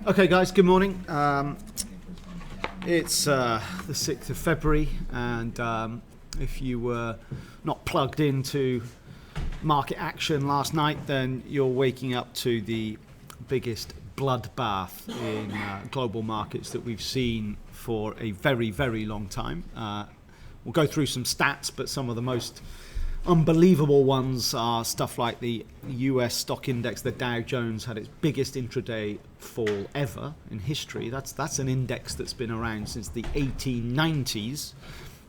Okay, guys, good morning. It's the 6th of February, and if you were not plugged into market action last night, then you're waking up to the biggest bloodbath in global markets that we've seen for a very, very long time. We'll go through some stats, but some of the most unbelievable ones are stuff like the US stock index. The Dow Jones had its biggest intraday fall ever in history. That's an index that's been around since the 1890s.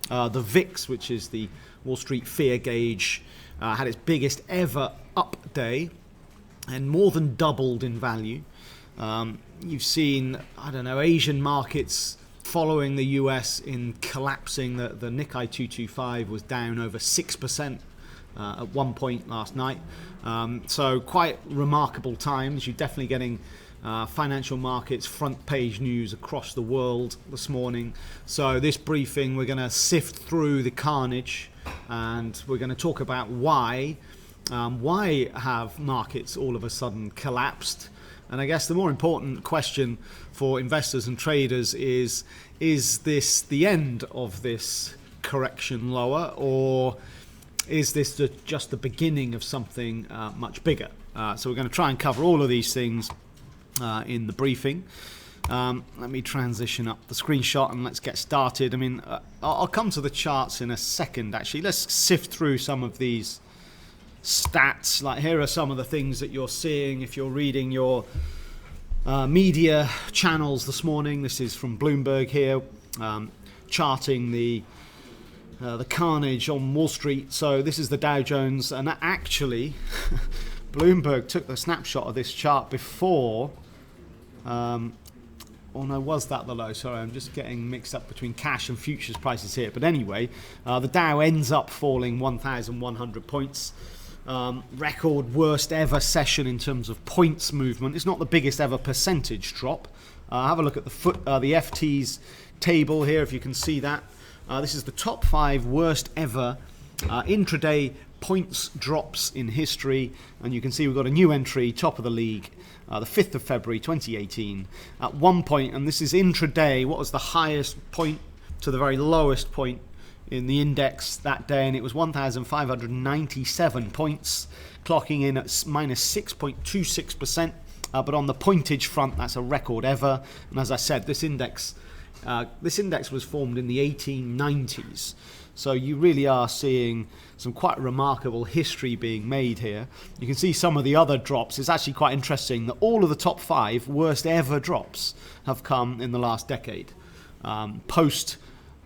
The VIX, which is the Wall Street fear gauge, had its biggest ever up day and more than doubled in value. You've seen, Asian markets following the US in collapsing. The Nikkei 225 was down over 6% at one point last night. So quite remarkable times. You're definitely getting financial markets front page news across the world this morning. So this briefing, we're going to sift through the carnage, and we're going to talk about why have markets all of a sudden collapsed. And I guess the more important question for investors and traders is this the end of this correction lower, or is this just the beginning of something much bigger? So we're going to try and cover all of these things in the briefing. Let me transition up the screenshot and let's get started. I'll come to the charts in a second, actually. Let's sift through some of these stats. Like, here are some of the things that you're seeing if you're reading your media channels this morning. This is from Bloomberg here, charting the carnage on Wall Street. So this is the Dow Jones, and actually Bloomberg took the snapshot of this chart before was that the low? Sorry, I'm just getting mixed up between cash and futures prices here. But anyway, the Dow ends up falling 1,100 points. Record worst ever session in terms of points movement. It's not the biggest ever percentage drop. Have a look at the FT's table here, if you can see that. This is the top 5 worst ever intraday points drops in history, and you can see we've got a new entry, top of the league, the 5th of February 2018. At one point, and this is intraday, what was the highest point to the very lowest point in the index that day, and it was 1,597 points, clocking in at minus 6.26%. But on the pointage front, that's a record ever. And as I said, this index was formed in the 1890s. So you really are seeing some quite remarkable history being made here. You can see some of the other drops. It's actually quite interesting that all of the top 5 worst ever drops have come in the last decade, post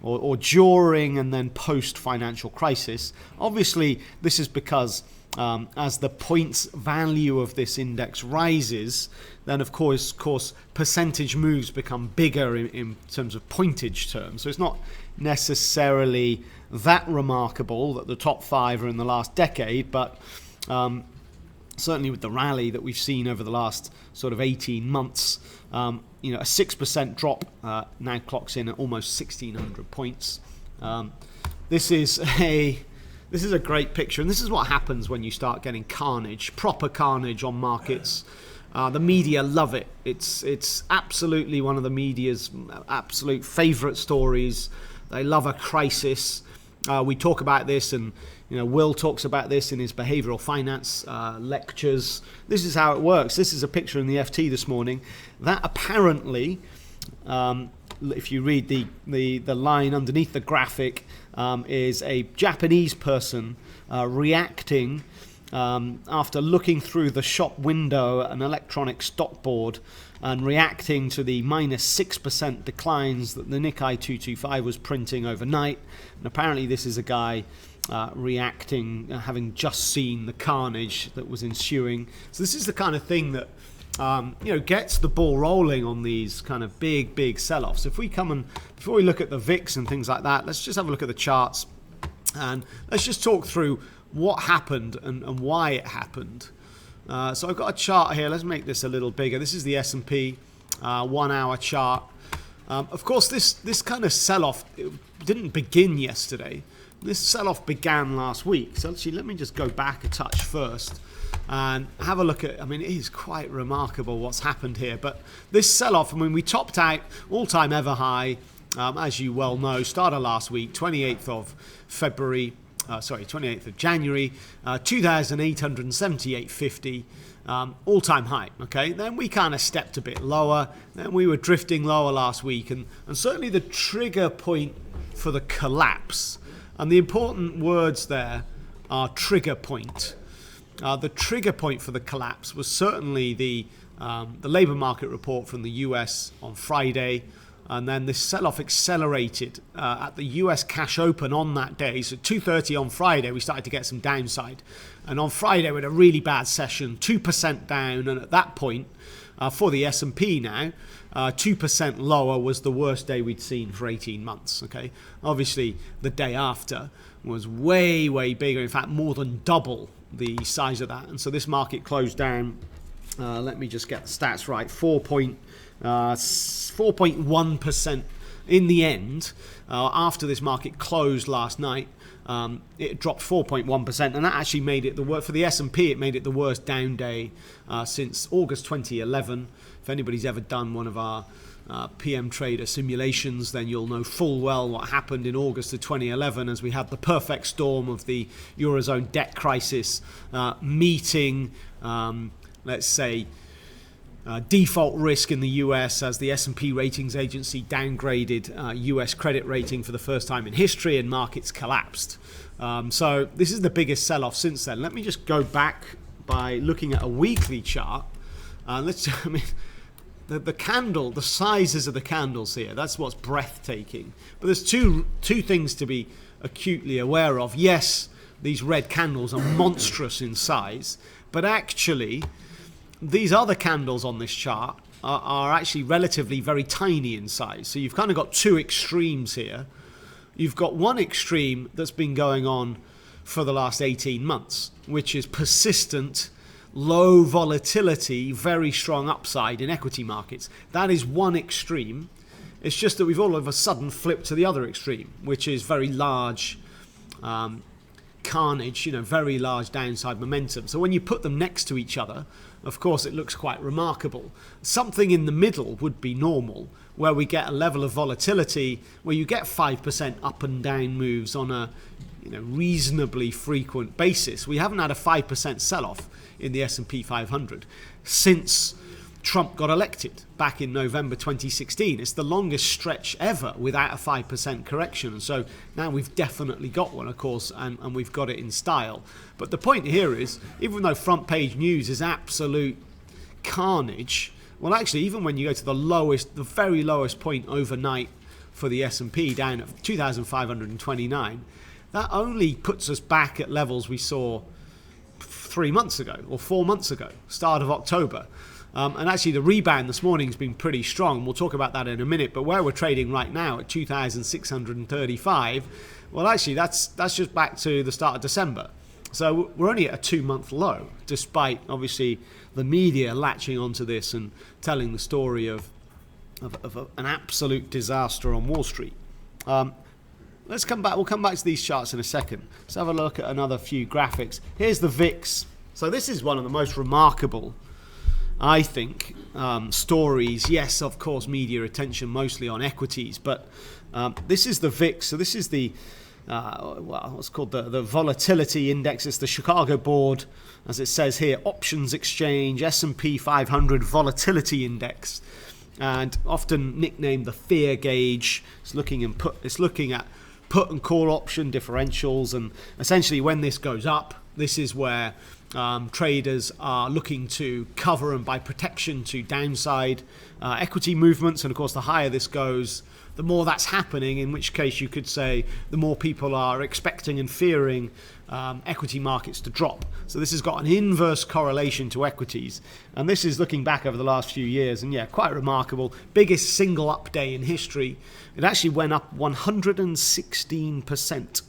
or during and then post financial crisis. Obviously, this is because as the points value of this index rises, then of course percentage moves become bigger in terms of pointage terms. So it's not necessarily that remarkable that the top 5 are in the last decade, but certainly with the rally that we've seen over the last sort of 18 months, a 6% drop now clocks in at almost 1,600 points. This is a great picture, and this is what happens when you start getting carnage, proper carnage on markets. The media love it. It's absolutely one of the media's absolute favourite stories. They love a crisis. We talk about this, and Will talks about this in his behavioural finance lectures. This is how it works. This is a picture in the FT this morning. That apparently, if you read the line underneath the graphic, is a Japanese person reacting after looking through the shop window, an electronic stock board, and reacting to the minus 6% declines that the Nikkei 225 was printing overnight. And apparently this is a guy reacting, having just seen the carnage that was ensuing. So this is the kind of thing that gets the ball rolling on these kind of big sell-offs. If we before we look at the VIX and things like that, let's just have a look at the charts, and let's just talk through what happened and why it happened. So I've got a chart here. Let's make this a little bigger. This is the S&P 1 hour chart. Of course, this kind of sell-off didn't begin yesterday. This sell-off began last week. So actually, let me just go back a touch first. and have a look at, I mean, it is quite remarkable what's happened here. But this sell-off, I mean, we topped out all-time ever high, as you well know, started last week, 28th of January, 2,878.50, all-time high. Okay, then we kind of stepped a bit lower, then we were drifting lower last week, and certainly the trigger point for the collapse, and the important words there are trigger point. The trigger point for the collapse was certainly the labour market report from the US on Friday, and then this sell-off accelerated at the US cash open on that day. So 2:30 on Friday, we started to get some downside. And on Friday, we had a really bad session, 2% down. And at that point, for the S&P now, 2% lower was the worst day we'd seen for 18 months. Okay, obviously, the day after was way, way bigger. In fact, more than double the size of that. And so this market closed down, let me just get the stats right, 4.1% in the end. After this market closed last night, it dropped 4.1%, and that actually made it the worst for the S&P. It made it the worst down day since August 2011. If anybody's ever done one of our PM Trader simulations, then you'll know full well what happened in August of 2011 as we had the perfect storm of the Eurozone debt crisis meeting, let's say, default risk in the US as the S&P ratings agency downgraded US credit rating for the first time in history, and markets collapsed. So this is the biggest sell-off since then. Let me just go back by looking at a weekly chart. The candle, the sizes of the candles here, that's what's breathtaking. But there's two things to be acutely aware of. Yes, these red candles are monstrous in size, but actually these other candles on this chart are actually relatively very tiny in size. So you've kind of got two extremes here. You've got one extreme that's been going on for the last 18 months, which is persistent, low volatility, very strong upside in equity markets. That is one extreme. It's just that we've all of a sudden flipped to the other extreme, which is very large carnage, very large downside momentum. So when you put them next to each other, of course, it looks quite remarkable. Something in the middle would be normal, where we get a level of volatility where you get 5% up and down moves on a reasonably frequent basis. We haven't had a 5% sell-off in the S&P 500 since Trump got elected back in November 2016. It's the longest stretch ever without a 5% correction. And so now we've definitely got one, of course, and we've got it in style. But the point here is, even though front page news is absolute carnage, well, actually, even when you go to the very lowest point overnight for the S&P down at 2,529, that only puts us back at levels we saw 3 months ago or 4 months ago, start of October. And actually the rebound this morning has been pretty strong. We'll talk about that in a minute. But where we're trading right now at 2,635, well, actually that's just back to the start of December. So we're only at a 2-month low, despite obviously the media latching onto this and telling the story of an absolute disaster on Wall Street. Let's come back. We'll come back to these charts in a second. Let's have a look at another few graphics. Here's the VIX. So this is one of the most remarkable, I think, stories. Yes, of course, media attention mostly on equities, but this is the VIX. So this is the what's called the volatility index. It's the Chicago Board, as it says here, options exchange S&P 500 volatility index, and often nicknamed the fear gauge. It's looking at put and call option differentials, and essentially when this goes up, this is where traders are looking to cover and buy protection to downside equity movements. And of course, the higher this goes, the more that's happening, in which case you could say the more people are expecting and fearing equity markets to drop. So this has got an inverse correlation to equities. And this is looking back over the last few years, and yeah, quite remarkable. Biggest single up day in history. It actually went up 116%.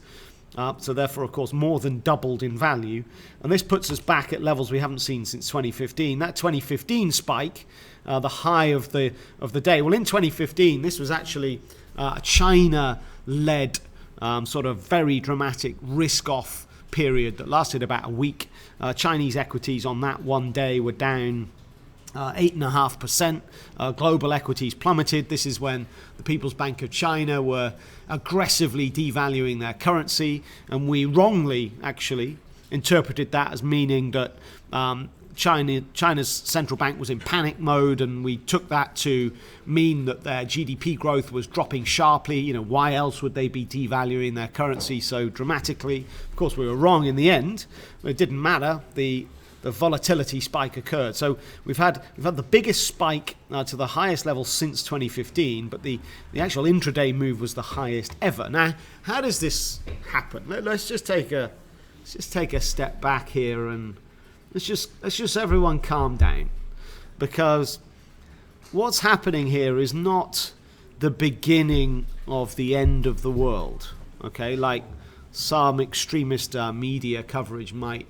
So therefore, of course, more than doubled in value. And this puts us back at levels we haven't seen since 2015. That 2015 spike, the high of the day. Well, in 2015, this was actually a China-led sort of very dramatic risk-off period that lasted about a week. Chinese equities on that one day were down 8.5%. Global equities plummeted. This is when the People's Bank of China were aggressively devaluing their currency, and we wrongly actually interpreted that as meaning that China's central bank was in panic mode, and we took that to mean that their GDP growth was dropping sharply. Why else would they be devaluing their currency so dramatically? Of course, we were wrong in the end. It didn't matter. The volatility spike occurred. So we've had the biggest spike to the highest level since 2015, but the actual intraday move was the highest ever. Now, how does this happen? Let's just take a step back here, and let's just everyone calm down, because what's happening here is not the beginning of the end of the world, okay, like some extremist media coverage might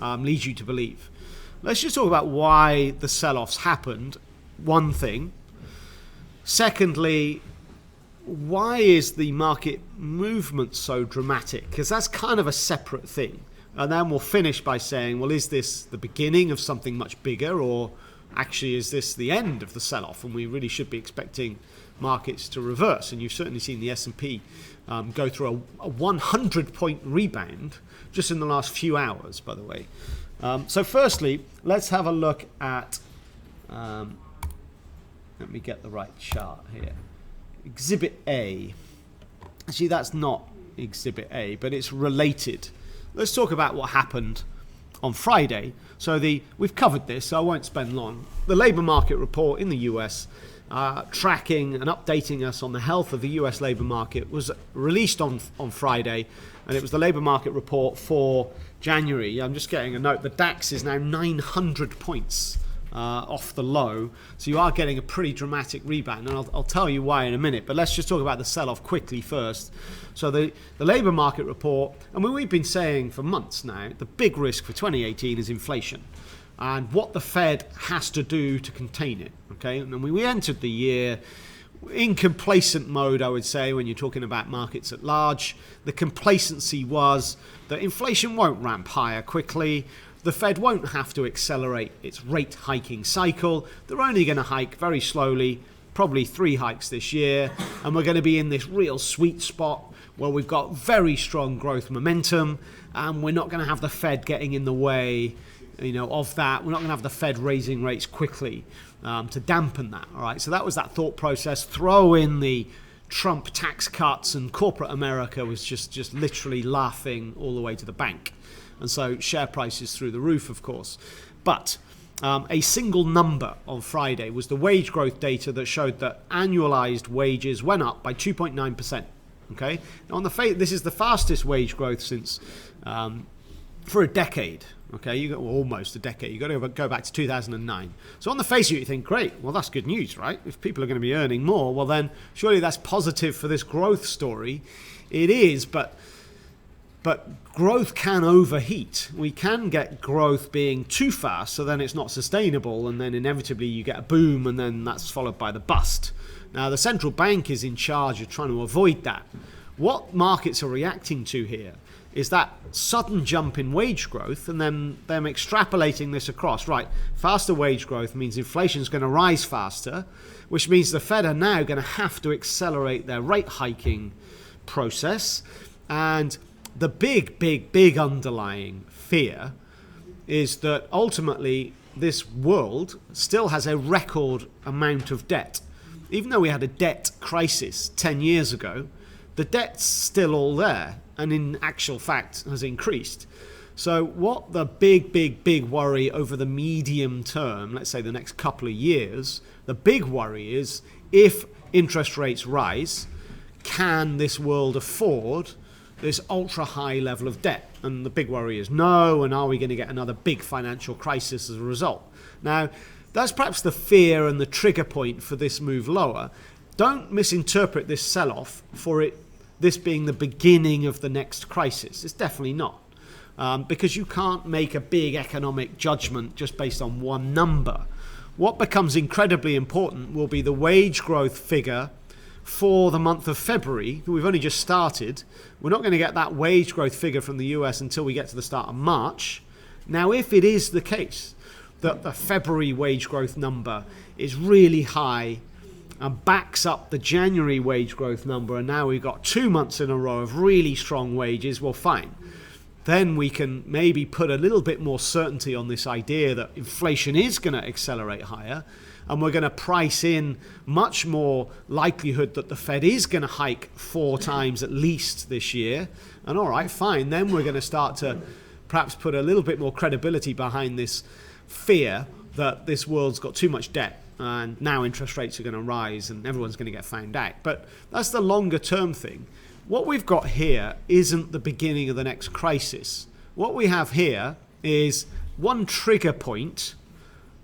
lead you to believe. Let's just talk about why the sell-offs happened, one thing. Secondly, why is the market movement so dramatic? Because that's kind of a separate thing. And then we'll finish by saying, well, is this the beginning of something much bigger, or actually is this the end of the sell-off, and we really should be expecting markets to reverse? And you've certainly seen the S&P go through a 100-point rebound just in the last few hours, by the way. So firstly, let's have a look at, let me get the right chart here. Exhibit A. Actually, that's not Exhibit A, but it's related. Let's talk about what happened on Friday. So we've covered this, so I won't spend long. The labour market report in the US, tracking and updating us on the health of the US labour market, was released on Friday, and it was the labour market report for January. I'm just getting a note. The DAX is now 900 points off the low, so you are getting a pretty dramatic rebound, and I'll tell you why in a minute, but let's just talk about the sell-off quickly first. So the labour market report, I mean, we've been saying for months now, the big risk for 2018 is inflation, and what the Fed has to do to contain it, okay? And we entered the year in complacent mode, I would say, when you're talking about markets at large. The complacency was that inflation won't ramp higher quickly. The Fed won't have to accelerate its rate hiking cycle. They're only going to hike very slowly, probably 3 hikes this year, and we're going to be in this real sweet spot where we've got very strong growth momentum, and we're not going to have the Fed getting in the way, of that. We're not going to have the Fed raising rates quickly to dampen that. All right, so that was that thought process. Throw in the Trump tax cuts, and corporate America was just literally laughing all the way to the bank. And so share prices through the roof, of course. But a single number on Friday was the wage growth data that showed that annualized wages went up by 2.9%. Okay, now on the face, this is the fastest wage growth since for a decade. Okay, you got almost a decade. You got to go back to 2009. So on the face of it, you think, great. Well, that's good news, right? If people are going to be earning more, well then surely that's positive for this growth story. It is, but growth can overheat. We can get growth being too fast, so then it's not sustainable, and then inevitably you get a boom, and then that's followed by the bust. Now, the central bank is in charge of trying to avoid that. What markets are reacting to here is that sudden jump in wage growth, and then them extrapolating this across. Right, faster wage growth means inflation is going to rise faster, which means the Fed are now going to have to accelerate their rate hiking process. And the big underlying fear is that ultimately this world still has a record amount of debt. Even though we had a debt crisis 10 years ago, the debt's still all there, and in actual fact has increased. So what the big worry over the medium term, let's say the next couple of years, the big worry is, if interest rates rise, can this world afford this ultra high level of debt? And the big worry is no, and are we going to get another big financial crisis as a result? Now, that's perhaps the fear and the trigger point for this move lower. Don't misinterpret this sell-off for this being the beginning of the next crisis. It's definitely not. Because you can't make a big economic judgment just based on one number. What becomes incredibly important will be the wage growth figure for the month of February. We've only just started. We're not going to get that wage growth figure from the US until we get to the start of March. Now, if it is the case that the February wage growth number is really high and backs up the January wage growth number, and now we've got 2 months in a row of really strong wages, well, fine. Then we can maybe put a little bit more certainty on this idea that inflation is going to accelerate higher, and we're going to price in much more likelihood that the Fed is going to hike 4 times at least this year. And all right, fine, then we're going to start to perhaps put a little bit more credibility behind this fear that this world's got too much debt and now interest rates are going to rise and everyone's going to get found out. But that's the longer term thing. What we've got here isn't the beginning of the next crisis. What we have here is one trigger point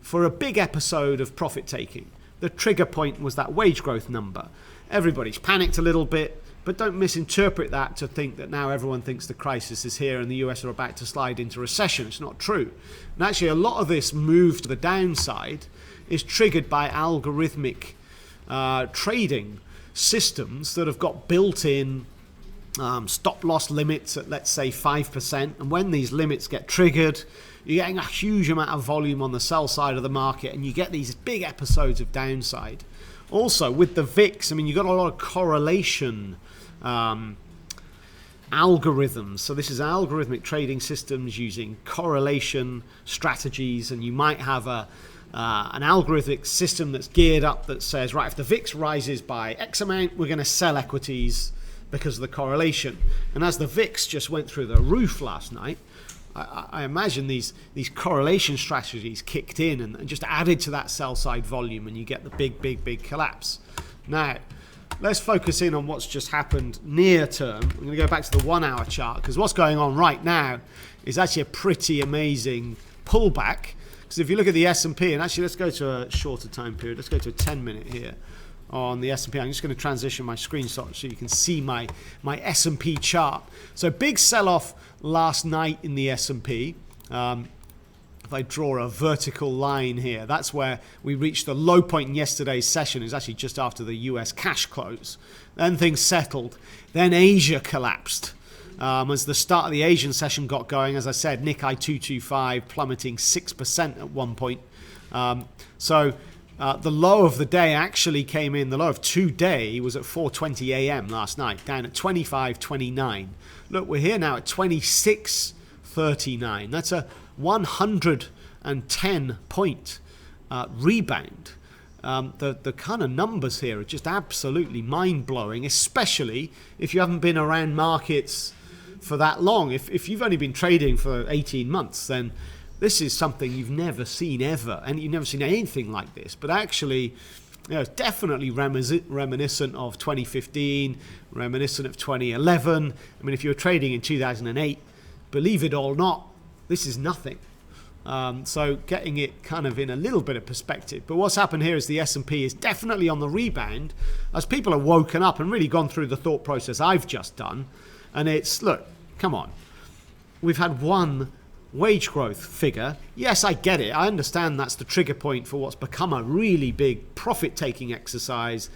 for a big episode of profit taking. The trigger point was that wage growth number. Everybody's panicked a little bit, but don't misinterpret that to think that now everyone thinks the crisis is here and the US are about to slide into recession. It's not true. And actually a lot of this move to the downside is triggered by algorithmic trading systems that have got built-in stop loss limits at, let's say, 5%. And when these limits get triggered, you're getting a huge amount of volume on the sell side of the market, and you get these big episodes of downside. Also, with the VIX, I mean, you've got a lot of correlation algorithms. So this is algorithmic trading systems using correlation strategies, and you might have an algorithmic system that's geared up that says, right, if the VIX rises by X amount, we're going to sell equities because of the correlation. And as the VIX just went through the roof last night, I imagine these correlation strategies kicked in and just added to that sell side volume, and you get the big collapse. Now, let's focus in on what's just happened near term. I'm going to go back to the 1 hour chart, because what's going on right now is actually a pretty amazing pullback. Because if you look at the S&P, and actually let's go to a shorter time period, let's go to a 10-minute here on the S&P. I'm just going to transition my screenshot so you can see my S&P chart. So big sell-off last night in the S&P. If I draw a vertical line here, that's where we reached the low point in yesterday's session. It was actually just after the US cash close. Then things settled. Then Asia collapsed. As the start of the Asian session got going, as I said, Nikkei 225 plummeting 6% at one point. The low of the day actually came in, the low of today was at 4:20 a.m. last night, down at 25.29. Look, we're here now at 26.39. That's a 110 point rebound. The kind of numbers here are just absolutely mind-blowing, especially if you haven't been around markets for that long. If you've only been trading for 18 months, then this is something you've never seen ever, and you've never seen anything like this. But actually, it's definitely reminiscent of 2015, reminiscent of 2011. I mean, if you were trading in 2008, believe it or not, this is nothing. So getting it kind of in a little bit of perspective. But what's happened here is the S&P is definitely on the rebound as people have woken up and really gone through the thought process I've just done. And it's, look, come on. We've had one wage growth figure. Yes, I get it. I understand that's the trigger point for what's become a really big profit-taking exercise.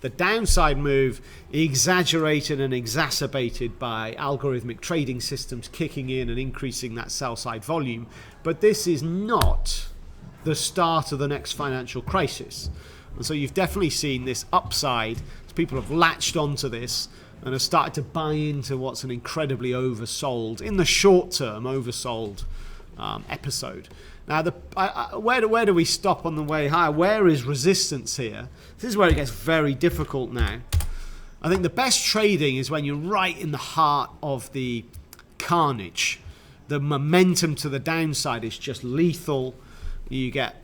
The downside move exaggerated and exacerbated by algorithmic trading systems kicking in and increasing that sell-side volume. But this is not the start of the next financial crisis. And so you've definitely seen this upside as people have latched onto this and have started to buy into what's an incredibly oversold, in the short term, oversold episode. Now, where do we stop on the way higher? Where is resistance here? This is where it gets very difficult now. I think the best trading is when you're right in the heart of the carnage. The momentum to the downside is just lethal. You get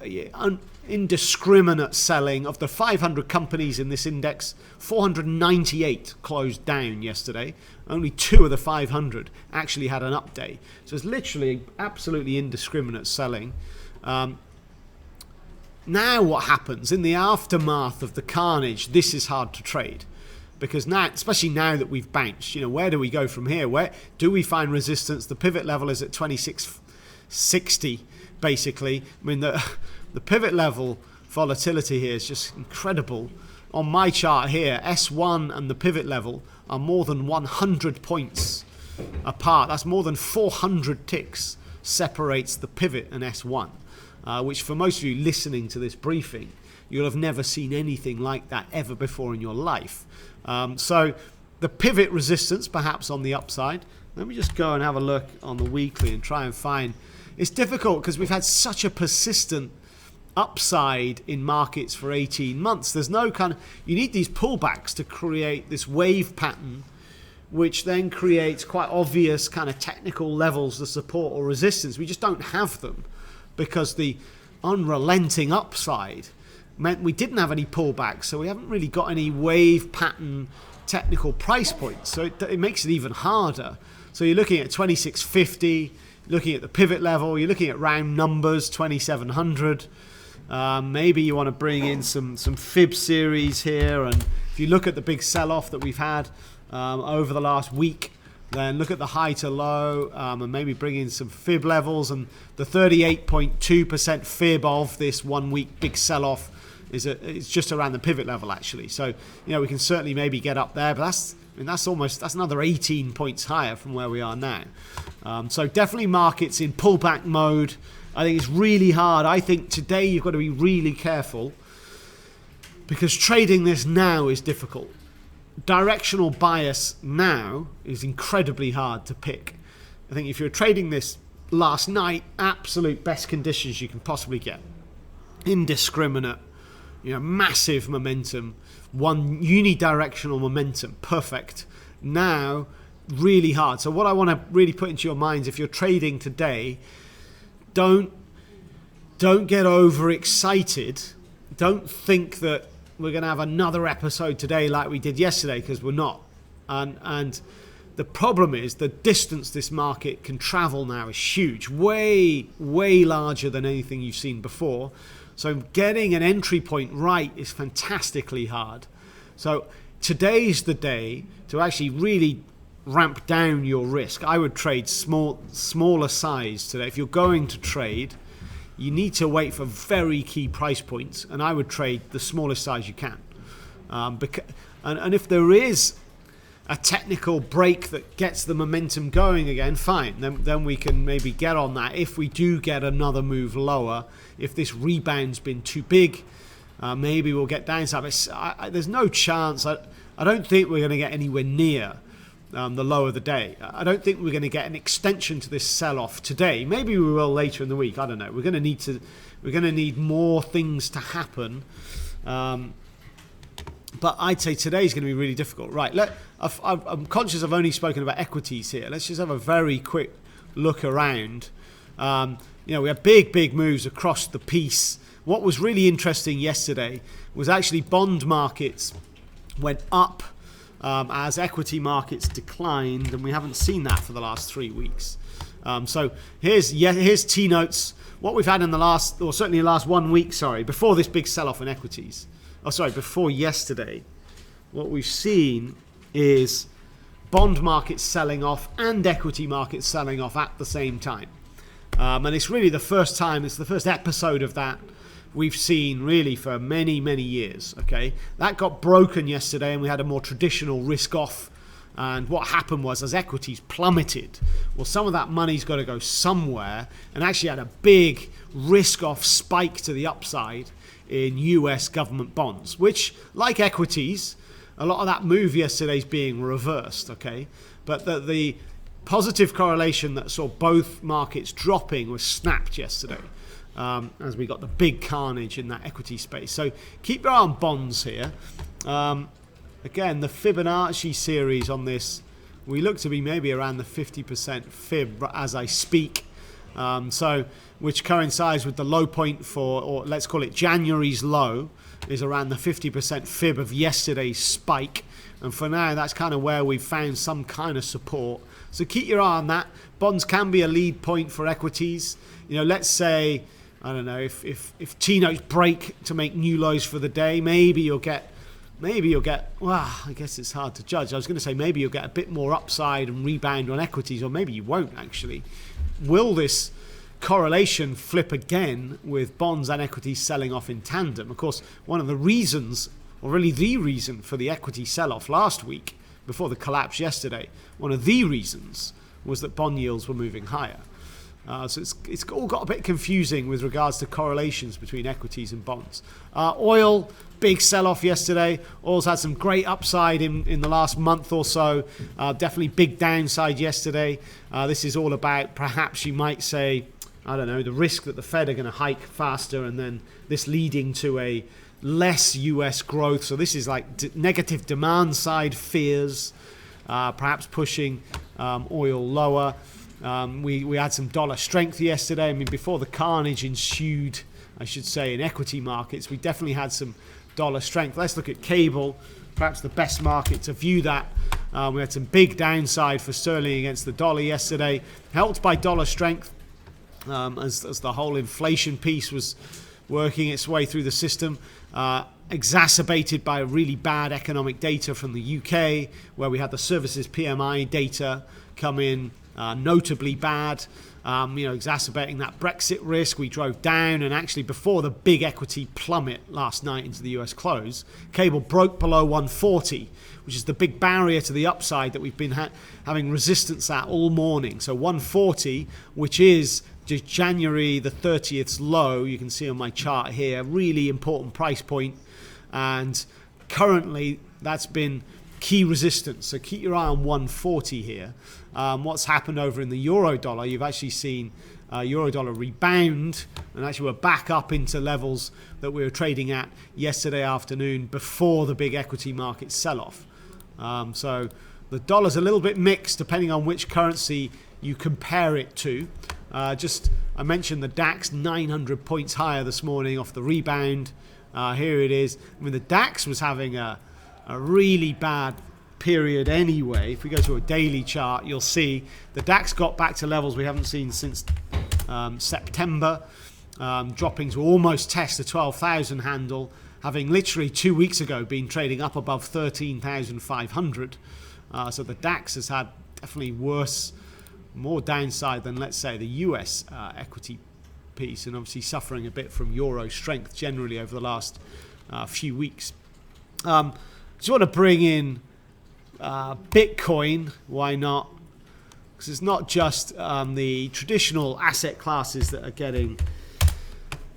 indiscriminate selling. Of the 500 companies in this index, 498 closed down yesterday. Only 2 of the 500 actually had an up day. So it's literally absolutely indiscriminate selling. Now what happens in the aftermath of the carnage? This is hard to trade, because now, especially now that we've bounced, where do we go from here? Where do we find resistance? The pivot level is at 2660, basically. I mean, the pivot level volatility here is just incredible. on my chart here, S1 and the pivot level are more than 100 points apart. That's more than 400 ticks separates the pivot and S1, which for most of you listening to this briefing, you'll have never seen anything like that ever before in your life. So the pivot resistance perhaps on the upside. Let me just go and have a look on the weekly and try and find. It's difficult because we've had such a persistent upside in markets for 18 months. There's no you need these pullbacks to create this wave pattern, which then creates quite obvious kind of technical levels of support or resistance. We just don't have them because the unrelenting upside meant we didn't have any pullbacks, so we haven't really got any wave pattern technical price points. So it makes it even harder. So you're looking at 2650, looking at the pivot level, you're looking at round numbers, 2700. Maybe you want to bring in some fib series here, and if you look at the big sell-off that we've had over the last week, then look at the high to low, and maybe bring in some fib levels. And the 38.2% fib of this 1 week big sell-off it's just around the pivot level actually. So we can certainly maybe get up there, but that's another 18 points higher from where we are now. So definitely markets in pullback mode. I think it's really hard. I think today you've got to be really careful because trading this now is difficult. Directional bias now is incredibly hard to pick. I think if you're trading this last night, absolute best conditions you can possibly get. Indiscriminate, massive momentum, one unidirectional momentum, perfect. Now, really hard. So what I want to really put into your minds, if you're trading today, don't get overexcited. Don't think that we're going to have another episode today like we did yesterday, because we're not. And the problem is the distance this market can travel now is huge, way larger than anything you've seen before. So getting an entry point right is fantastically hard. So today's the day to actually really ramp down your risk. I would trade smaller size today. If you're going to trade, you need to wait for very key price points, and I would trade the smallest size you can. And if there is a technical break that gets the momentum going again, fine. Then we can maybe get on that. If we do get another move lower, if this rebound's been too big, maybe we'll get downside. But there's no chance. I don't think we're going to get anywhere near the low of the day. I don't think we're going to get an extension to this sell-off today. Maybe we will later in the week. I don't know. We're going to need more things to happen. But I'd say today's going to be really difficult. Right. I'm conscious I've only spoken about equities here. Let's just have a very quick look around. We had big moves across the piece. What was really interesting yesterday was actually bond markets went up as equity markets declined, and we haven't seen that for the last 3 weeks. So here's T-notes. What we've had in the last, or certainly the last 1 week, before this big sell-off in equities. Before yesterday, what we've seen is bond markets selling off and equity markets selling off at the same time. And it's really the first time, it's the first episode of that we've seen really for many years. Okay, that got broken yesterday and we had a more traditional risk off. And what happened was, as equities plummeted, well, some of that money's got to go somewhere, and actually had a big risk off spike to the upside in US government bonds, which, like equities, a lot of that move yesterday is being reversed. Okay, but the positive correlation that saw both markets dropping was snapped yesterday, as we got the big carnage in that equity space. So keep your eye on bonds here. Again, the Fibonacci series on this, we look to be maybe around the 50% fib as I speak. Which coincides with the low point for, or let's call it January's low, is around the 50% fib of yesterday's spike. And for now, that's kind of where we've found some kind of support. So keep your eye on that. Bonds can be a lead point for equities. Let's say, I don't know, if T-notes break to make new lows for the day, maybe you'll get, well, I guess it's hard to judge. I was going to say maybe you'll get a bit more upside and rebound on equities, or maybe you won't actually. Will this correlation flip again with bonds and equities selling off in tandem? Of course, one of the reasons or really the reason for the equity sell-off last week before the collapse yesterday. One of the reasons was that bond yields were moving higher. So it's all got a bit confusing with regards to correlations between equities and bonds. Oil, big sell-off yesterday. Oil's had some great upside in the last month or so. Definitely big downside yesterday. This is all about, perhaps you might say, I don't know, the risk that the Fed are going to hike faster, and then this leading to a less US growth. So this is like negative demand side fears, perhaps pushing oil lower. We had some dollar strength yesterday. I mean, before the carnage ensued, I should say, in equity markets, we definitely had some dollar strength. Let's look at cable, perhaps the best market to view that. We had some big downside for sterling against the dollar yesterday, helped by dollar strength as the whole inflation piece was working its way through the system, exacerbated by really bad economic data from the UK, where we had the services PMI data come in notably bad, exacerbating that Brexit risk. We drove down, and actually before the big equity plummet last night into the US close, cable broke below 140, which is the big barrier to the upside that we've been having resistance at all morning. So 140, which is just January the 30th's low, you can see on my chart here, really important price point, and currently that's been key resistance. So keep your eye on 140 here. What's happened over in the Eurodollar, you've actually seen Eurodollar rebound, and actually we're back up into levels that we were trading at yesterday afternoon before the big equity market sell-off. So the dollar's a little bit mixed depending on which currency you compare it to. I mentioned the DAX 900 points higher this morning off the rebound. Here it is. I mean, the DAX was having a really bad period anyway. If we go to a daily chart, you'll see the DAX got back to levels we haven't seen since September, dropping to almost test the 12,000 handle, having literally 2 weeks ago been trading up above 13,500. So the DAX has had definitely more downside than, let's say, the US equity piece, and obviously suffering a bit from euro strength generally over the last few weeks. Just want to bring in Bitcoin. Why not? Because it's not just the traditional asset classes that are getting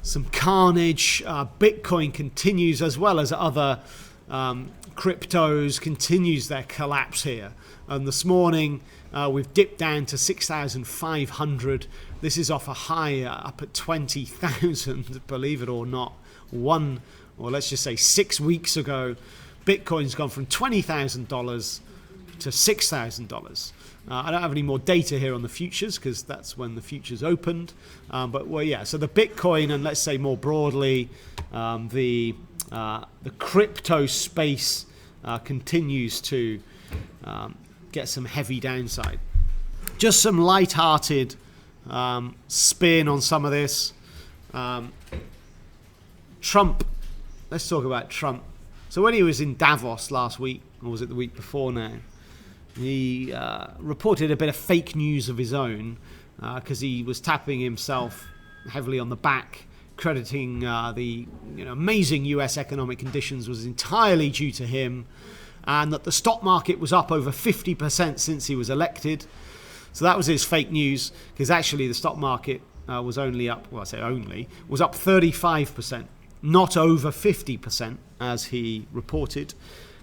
some carnage. Bitcoin continues, as well as other cryptos, continues their collapse here. And this morning we've dipped down to 6,500. This is off a high up at 20,000, believe it or not. Let's just say 6 weeks ago, Bitcoin's gone from $20,000 to $6,000. I don't have any more data here on the futures because that's when the futures opened. So the Bitcoin, and let's say more broadly, the crypto space continues to get some heavy downside. Just some light-hearted spin on some of this. Trump. Let's talk about Trump. So when he was in Davos last week, or was it the week before now, he reported a bit of fake news of his own because he was tapping himself heavily on the back, crediting the amazing US economic conditions was entirely due to him, and that the stock market was up over 50% since he was elected. So that was his fake news, because actually the stock market was only up, was up 35%, not over 50% as he reported.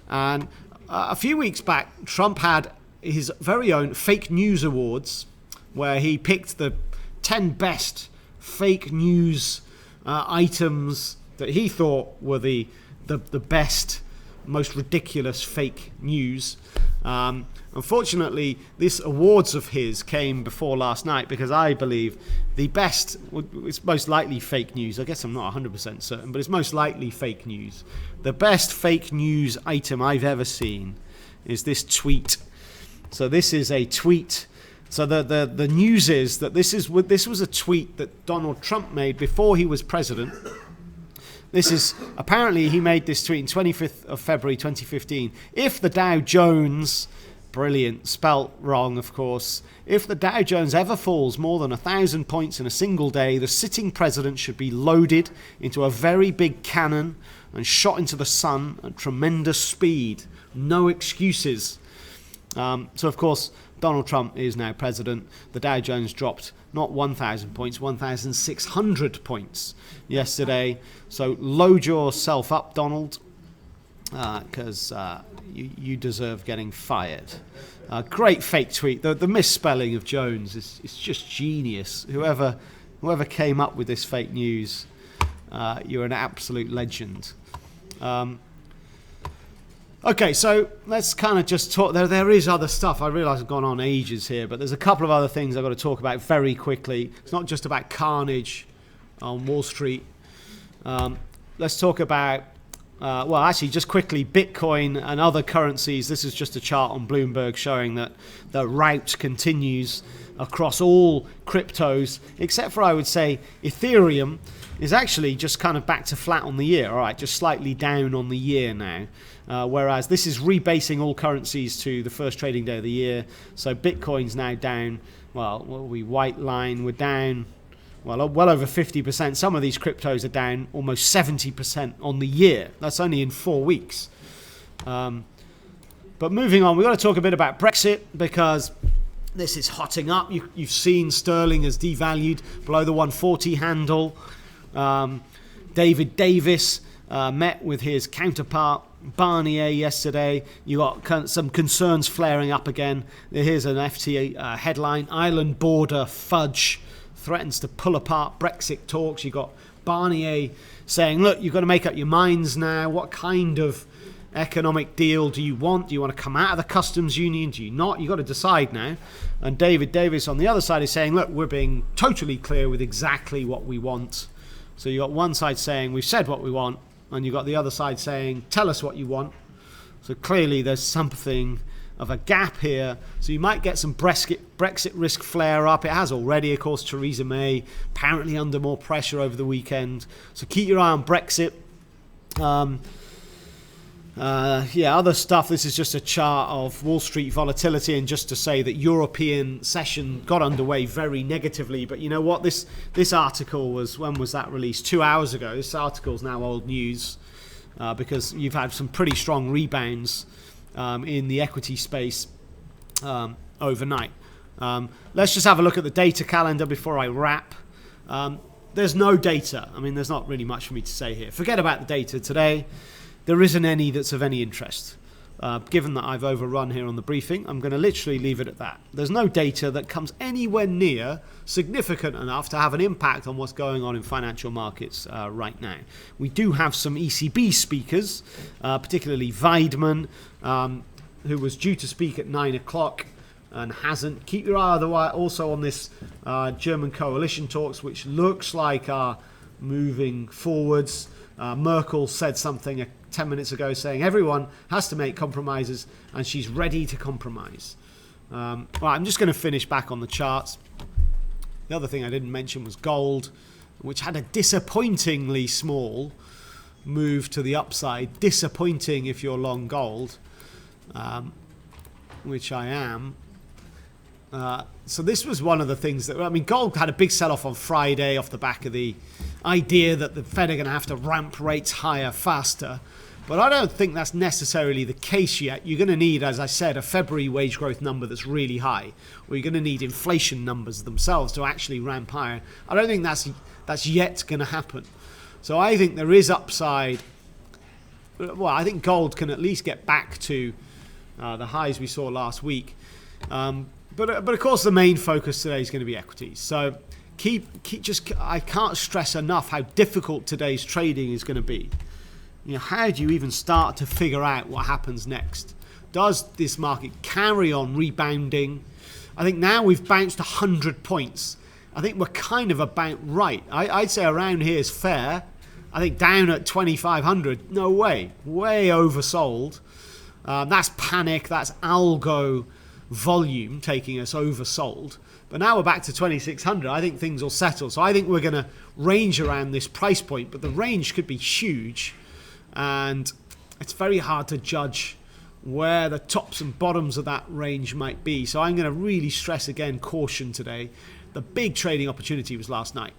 And a few weeks back, Trump had his very own fake news awards, where he picked the 10 best fake news items that he thought were the best, most ridiculous fake news. Unfortunately, this awards of his came before last night, because I believe the best, it's most likely fake news. I guess I'm not 100% certain, but it's most likely fake news. The best fake news item I've ever seen is this tweet. So this is a tweet. So the news is that this was a tweet that Donald Trump made before he was president. This is, apparently he made this tweet on 25th of February 2015. If the Dow Jones, brilliant, spelt wrong of course, if the Dow Jones ever falls more than 1,000 points in a single day, the sitting president should be loaded into a very big cannon and shot into the sun at tremendous speed. No excuses. So, of course, Donald Trump is now president. The Dow Jones dropped not 1,000 points, 1,600 points yesterday. So load yourself up, Donald, because you deserve getting fired. Great fake tweet. The misspelling of Jones is just genius. Whoever came up with this fake news, you're an absolute legend. Okay, so let's kind of just talk. There is other stuff. I realise I've gone on ages here, but there's a couple of other things I've got to talk about very quickly. It's not just about carnage on Wall Street. Let's talk about, well, actually, just quickly, Bitcoin and other currencies. This is just a chart on Bloomberg showing that the rout continues across all cryptos, except for, I would say, Ethereum is actually just kind of back to flat on the year. All right, just slightly down on the year now. Whereas this is rebasing all currencies to the first trading day of the year. So Bitcoin's now down, well, what are we, white line, we're down, well over 50%. Some of these cryptos are down almost 70% on the year. That's only in 4 weeks. But moving on, we've got to talk a bit about Brexit, because this is hotting up. You've seen sterling has devalued below the 140 handle. David Davis met with his counterpart Barnier yesterday. You got some concerns flaring up again. Here's an FT headline: Ireland border fudge threatens to pull apart Brexit talks. You got Barnier saying, look, you've got to make up your minds now. What kind of economic deal do you want? Do you want to come out of the customs union? Do you not? You've got to decide now. And David Davis on the other side is saying, look, we're being totally clear with exactly what we want. So you got one side saying, we've said what we want, and you've got the other side saying, tell us what you want. So clearly there's something of a gap here. So you might get some Brexit risk flare up. It has already, of course. Theresa May apparently under more pressure over the weekend. So keep your eye on Brexit. Other stuff. This is just a chart of Wall Street volatility, and just to say that European session got underway very negatively. But you know what? This article was, when was that released? 2 hours ago. This article is now old news, because you've had some pretty strong rebounds in the equity space overnight. Let's just have a look at the data calendar before I wrap. There's no data. I mean, there's not really much for me to say here. Forget about the data today. There isn't any that's of any interest. Given that I've overrun here on the briefing, I'm going to literally leave it at that. There's no data that comes anywhere near significant enough to have an impact on what's going on in financial markets right now. We do have some ECB speakers, particularly Weidmann, who was due to speak at 9 o'clock and hasn't. Keep your eye also on this German coalition talks, which looks like are moving forwards. Merkel said something 10 minutes ago saying everyone has to make compromises, and she's ready to compromise. Right, I'm just going to finish back on the charts. The other thing I didn't mention was gold, which had a disappointingly small move to the upside. Disappointing if you're long gold, which I am. So this was one of the things that, I mean, gold had a big sell-off on Friday off the back of the idea that the Fed are going to have to ramp rates higher faster. But I don't think that's necessarily the case yet. You're going to need, as I said, a February wage growth number that's really high, or you're going to need inflation numbers themselves to actually ramp higher. I don't think that's yet going to happen. So I think there is upside. Well, I think gold can at least get back to the highs we saw last week. But of course, the main focus today is going to be equities. So I can't stress enough how difficult today's trading is going to be. You know, how do you even start to figure out what happens next? Does this market carry on rebounding? I think now we've bounced 100 points. I think we're kind of about right. I'd say around here is fair. I think down at 2,500, no way. Way oversold. That's panic. That's algo volume taking us oversold. But now we're back to 2,600. I think things will settle. So I think we're going to range around this price point. But the range could be huge. And it's very hard to judge where the tops and bottoms of that range might be. So I'm going to really stress again caution today. The big trading opportunity was last night.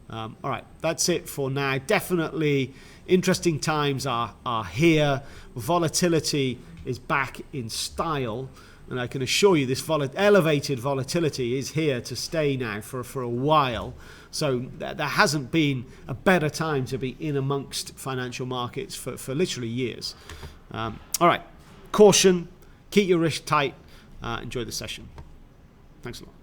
All right, that's it for now. Definitely, interesting times are here. Volatility is back in style. And I can assure you this elevated volatility is here to stay now for a while. So there hasn't been a better time to be in amongst financial markets for literally years. All right, caution, keep your risk tight, enjoy the session. Thanks a lot.